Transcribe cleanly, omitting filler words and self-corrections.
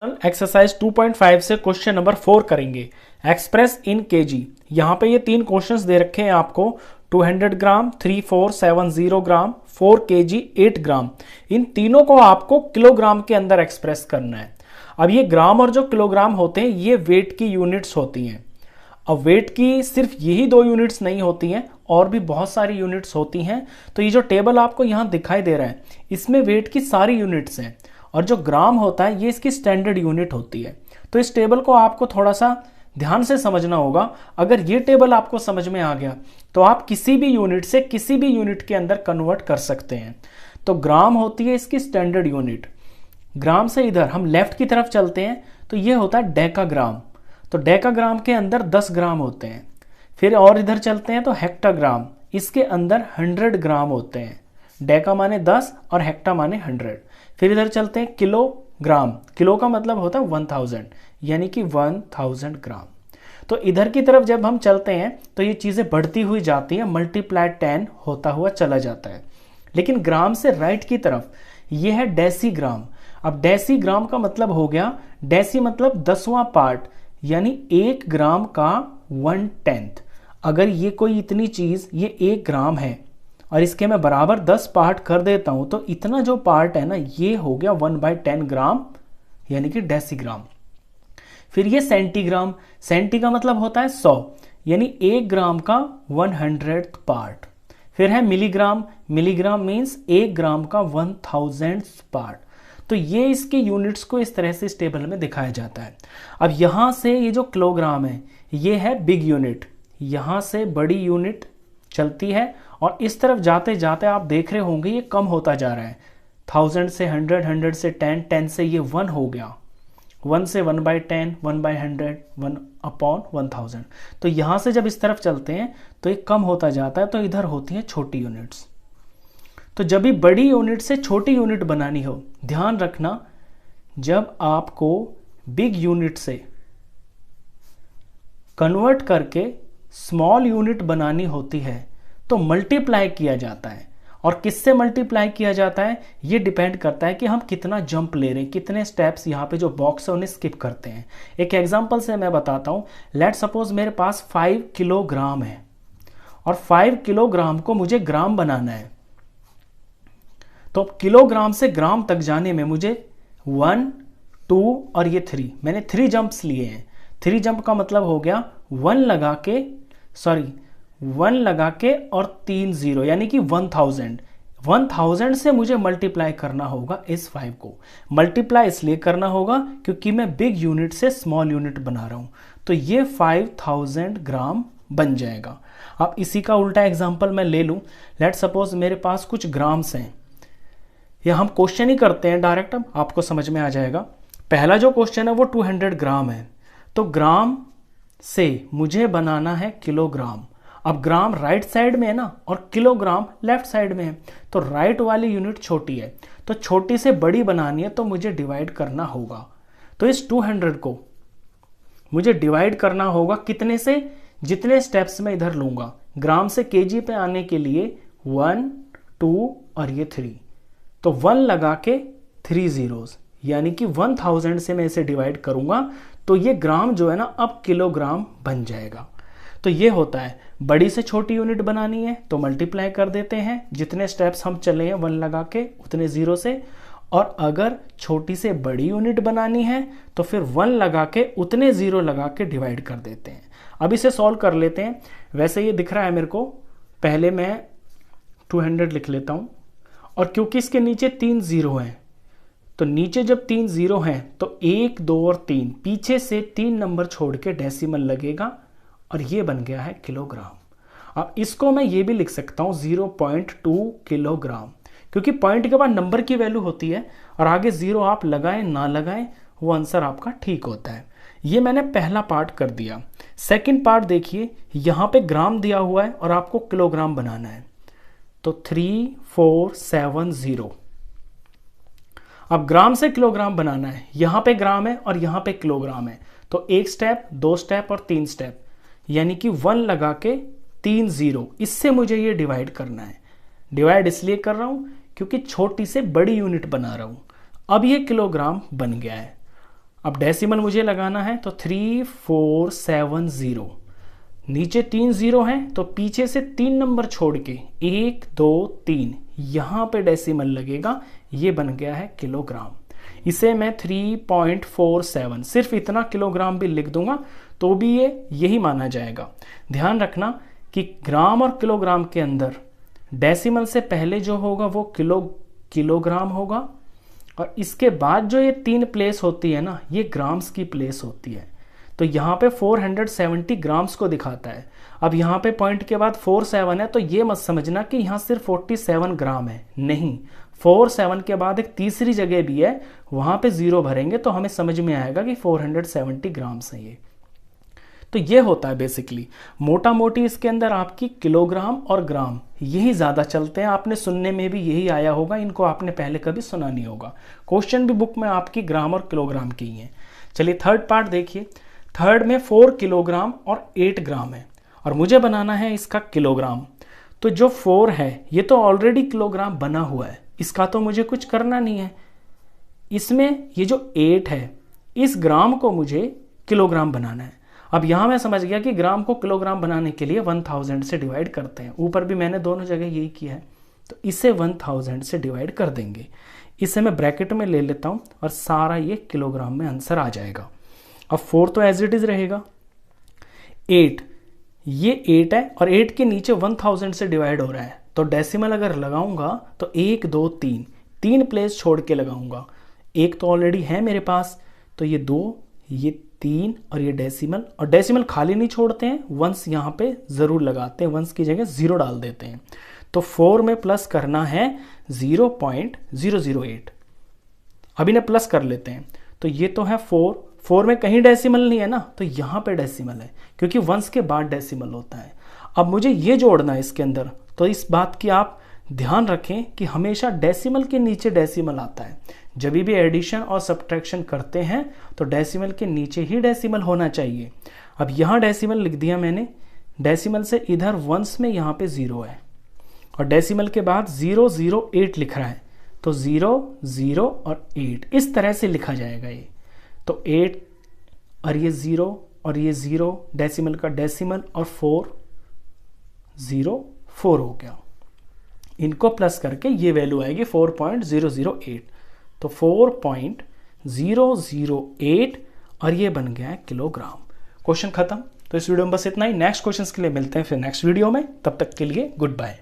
Exercise 2.5 से question number 4 करेंगे। Express in KG. यहाँ पे ये तीन क्वेश्चंस दे रखे हैं आपको। 200 ग्राम, 3470 ग्राम, 4 केजी, 8 ग्राम। इन तीनों को आपको किलोग्राम के अंदर एक्सप्रेस करना है। अब ये ग्राम और जो किलोग्राम होते हैं ये वेट की यूनिट्स होती हैं। अब वेट की सिर्फ यही दो यूनिट्स नहीं होती हैं, और भी बहुत सारी यूनिट्स होती हैं। तो ये जो टेबल आपको यहाँ दिखाई दे रहा है इसमें वेट की सारी यूनिट्स हैं, और जो ग्राम होता है ये इसकी स्टैंडर्ड यूनिट होती है। तो इस टेबल को आपको थोड़ा सा ध्यान से समझना होगा। अगर ये टेबल आपको समझ में आ गया तो आप किसी भी यूनिट से किसी भी यूनिट के अंदर कन्वर्ट कर सकते हैं। तो ग्राम होती है इसकी स्टैंडर्ड यूनिट। ग्राम से इधर हम लेफ्ट की तरफ चलते हैं तो ये होता है डेकाग्राम। तो डेकाग्राम के अंदर 10 ग्राम होते हैं। फिर और इधर चलते हैं तो हेक्टाग्राम, इसके अंदर 100 ग्राम होते हैं। डेका माने 10 और हेक्टा माने 100। फिर इधर चलते हैं किलोग्राम। किलो का मतलब होता है 1000, यानी कि 1000 ग्राम। तो इधर की तरफ जब हम चलते हैं तो ये चीज़ें बढ़ती हुई जाती हैं, मल्टीप्लाई 10 होता हुआ चला जाता है। लेकिन ग्राम से राइट की तरफ ये है डेसीग्राम। अब डेसीग्राम का मतलब हो गया, डेसी मतलब 10वां पार्ट, यानी 1 ग्राम का 1/10। अगर ये कोई इतनी चीज़ ये 1 ग्राम है और इसके मैं बराबर 10 पार्ट कर देता हूं तो इतना जो पार्ट है ना ये हो गया 1/10 ग्राम, यानी कि डेसीग्राम। फिर ये सेंटीग्राम। सेंटी का मतलब होता है 100, यानी 1 ग्राम का 100th पार्ट। फिर है मिलीग्राम। मिलीग्राम मीन्स 1 ग्राम का 1000th पार्ट। तो ये इसके यूनिट्स को इस तरह से इस टेबल में दिखाया जाता है। अब यहां से ये जो किलोग्राम है ये है बिग यूनिट, यहां से बड़ी यूनिट चलती है, और इस तरफ जाते जाते आप देख रहे होंगे ये कम होता जा रहा है। 1000 से 100, 100 से 10, 10 से ये 1 हो गया, 1 से 1/10, 1/100, 1/1000। तो यहां से जब इस तरफ चलते हैं तो ये कम होता जाता है, तो इधर होती हैं छोटी यूनिट्स। तो जब भी बड़ी यूनिट से छोटी यूनिट बनानी हो, ध्यान रखना जब आपको बिग यूनिट से कन्वर्ट करके स्मॉल यूनिट बनानी होती है तो मल्टीप्लाई किया जाता है। और किससे मल्टीप्लाई किया जाता है ये डिपेंड करता है कि हम कितना जंप ले रहे हैं, कितने स्टेप्स यहाँ पे जो बॉक्स है उन्हें स्किप करते हैं। एक एग्जांपल से मैं बताता हूँ। लेट सपोज मेरे पास 5 किलोग्राम है और 5 किलोग्राम को मुझे ग्राम बनाना है। तो किलोग्राम से ग्राम तक जाने में मुझे 1, 2 और ये 3, मैंने 3 जंप्स लिए हैं। 3 जंप का मतलब हो गया 1 लगा के और 3 0, यानी कि 1000 से मुझे मल्टीप्लाई करना होगा इस 5 को। मल्टीप्लाई इसलिए करना होगा क्योंकि मैं बिग यूनिट से स्मॉल यूनिट बना रहा हूं। तो ये 5000 ग्राम बन जाएगा। अब इसी का उल्टा एग्जांपल मैं ले लूं। लेट सपोज मेरे पास कुछ ग्राम्स हैं, या हम क्वेश्चन ही करते हैं डायरेक्ट, अब आपको समझ में आ जाएगा। पहला जो क्वेश्चन है वो 200 ग्राम है, तो ग्राम से मुझे बनाना है किलोग्राम। अब ग्राम राइट साइड में है ना, और किलोग्राम लेफ्ट साइड में है, तो राइट वाली यूनिट छोटी है, तो छोटी से बड़ी बनानी है तो मुझे डिवाइड करना होगा। तो इस 200 को मुझे डिवाइड करना होगा कितने से, जितने स्टेप्स में इधर लूंगा। ग्राम से केजी पे आने के लिए 1, 2 और ये 3, तो 1 लगा के 3 zeros, यानी कि 1000 से मैं इसे डिवाइड करूंगा तो ये ग्राम जो है ना अब किलोग्राम बन जाएगा। तो ये होता है, बड़ी से छोटी यूनिट बनानी है तो मल्टीप्लाई कर देते हैं, जितने स्टेप्स हम चले हैं 1 लगा के उतने 0 से। और अगर छोटी से बड़ी यूनिट बनानी है तो फिर 1 लगा के उतने 0 लगा के डिवाइड कर देते हैं। अब इसे सॉल्व कर लेते हैं। वैसे ये दिख रहा है मेरे को, पहले मैं 200 लिख लेता हूँ, और क्योंकि इसके नीचे 3 0 हैं तो नीचे जब 3 0 हैं तो 1, 2 और 3, पीछे से 3 नंबर छोड़ के डेसिमल लगेगा, और ये बन गया है किलोग्राम। अब इसको मैं ये भी लिख सकता हूँ 0.2 किलोग्राम, क्योंकि पॉइंट के बाद नंबर की वैल्यू होती है, और आगे 0 आप लगाएं ना लगाएं वो आंसर आपका ठीक होता है। ये मैंने पहला पार्ट कर दिया। सेकंड पार्ट देखिए, यहाँ पे ग्राम दिया हुआ है और आपको किलोग्राम बनाना है, तो 3470। अब ग्राम से किलोग्राम बनाना है, यहां पे ग्राम है और यहां पे किलोग्राम है, तो 1 स्टेप, 2 स्टेप और 3 स्टेप, यानी कि 1 लगा के 3 0, इससे मुझे ये डिवाइड करना है। डिवाइड इसलिए कर रहा हूं क्योंकि छोटी से बड़ी यूनिट बना रहा हूं। अब ये किलोग्राम बन गया है। अब डेसिमल मुझे लगाना है तो 3470, नीचे 3 जीरो हैं तो पीछे से 3 नंबर छोड़ के 1 2 3 यहाँ पे डेसिमल लगेगा, ये बन गया है किलोग्राम। इसे मैं 3.47 सिर्फ इतना किलोग्राम भी लिख दूंगा तो भी ये यही माना जाएगा। ध्यान रखना कि ग्राम और किलोग्राम के अंदर डेसिमल से पहले जो होगा वो किलोग्राम होगा, और इसके बाद जो ये 3 प्लेस होती है ना, ये ग्राम्स की प्लेस होती है। तो यहाँ पे 470 ग्राम्स को दिखाता है। अब यहाँ पे पॉइंट के बाद 47 है तो ये मत समझना कि यहाँ सिर्फ 47 ग्राम है, नहीं, 47 के बाद एक तीसरी जगह भी है, वहाँ पे 0 भरेंगे तो हमें समझ में आएगा कि 470 ग्राम्स है ये। तो ये होता है बेसिकली, मोटा मोटी इसके अंदर आपकी किलोग्राम और ग्राम यही ज़्यादा चलते हैं। आपने सुनने में भी यही आया होगा, इनको आपने पहले कभी सुना नहीं होगा। क्वेश्चन भी बुक में आपकी ग्राम और किलोग्राम की ही है। चलिए थर्ड पार्ट देखिए। थर्ड में 4 किलोग्राम और 8 ग्राम है और मुझे बनाना है इसका किलोग्राम। तो जो 4 है ये तो ऑलरेडी किलोग्राम बना हुआ है, इसका तो मुझे कुछ करना नहीं है। इसमें ये जो 8 है इस ग्राम को मुझे किलोग्राम बनाना है। अब यहाँ मैं समझ गया कि ग्राम को किलोग्राम बनाने के लिए 1000 से डिवाइड करते हैं। ऊपर भी मैंने दोनों जगह यही किया है, तो इसे 1000 से डिवाइड कर देंगे। इसे मैं ब्रैकेट में ले लेता हूँ और सारा ये किलोग्राम में आंसर आ जाएगा। अब 4 तो एज इट इज रहेगा। 8, ये 8 है और 8 के नीचे 1000 से डिवाइड हो रहा है, तो डेसिमल अगर लगाऊंगा तो 1 2 3 प्लेस छोड़ के लगाऊंगा। 1 तो ऑलरेडी है मेरे पास, तो ये 2 ये 3 और ये डेसिमल, और डेसिमल खाली नहीं छोड़ते हैं, वंस यहाँ पे ज़रूर लगाते हैं, वंस की जगह 0 डाल देते हैं। तो 4 में प्लस करना है 0.008। अब इन्हें प्लस कर लेते हैं, तो ये तो है 4 में कहीं डेसिमल नहीं है ना, तो यहाँ पे डेसिमल है क्योंकि वंस के बाद डेसिमल होता है। अब मुझे ये जोड़ना है इसके अंदर, तो इस बात की आप ध्यान रखें कि हमेशा डेसिमल के नीचे डेसिमल आता है। जब भी एडिशन और सब्ट्रैक्शन करते हैं तो डेसिमल के नीचे ही डेसिमल होना चाहिए। अब यहाँ डेसिमल लिख दिया मैंने, डेसिमल से इधर वंस में यहाँ पे 0 है और डेसिमल के बाद 008 लिख रहा है, तो 0 0 और 8 इस तरह से लिखा जाएगा ये। तो 8 और ये 0 और ये 0 डेसिमल का डेसिमल और 4 हो गया। इनको प्लस करके ये वैल्यू आएगी 4.008, तो 4.008 और ये बन गया है किलोग्राम। क्वेश्चन खत्म। तो इस वीडियो में बस इतना ही। नेक्स्ट क्वेश्चन के लिए मिलते हैं फिर नेक्स्ट वीडियो में, तब तक के लिए गुड बाय।